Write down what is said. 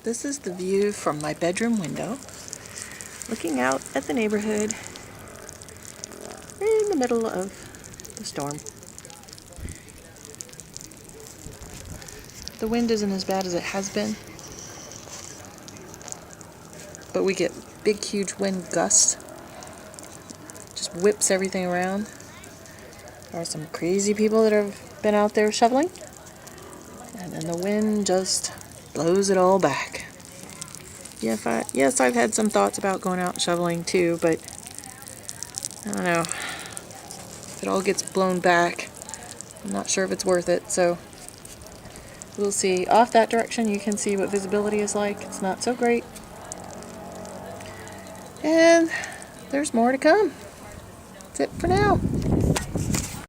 This is the view from my bedroom window, looking out at the neighborhood in the middle of the storm. The wind isn't as bad as it has been, but we get big, huge wind gusts. Just whips everything around. There are some crazy people that have been out there shoveling, and then the wind just blows it all back. Yes, I've had some thoughts about going out shoveling too, but I don't know. If it all gets blown back, I'm not sure if it's worth it, so we'll see. Off that direction, you can see what visibility is like. It's not so great. And there's more to come. That's it for now.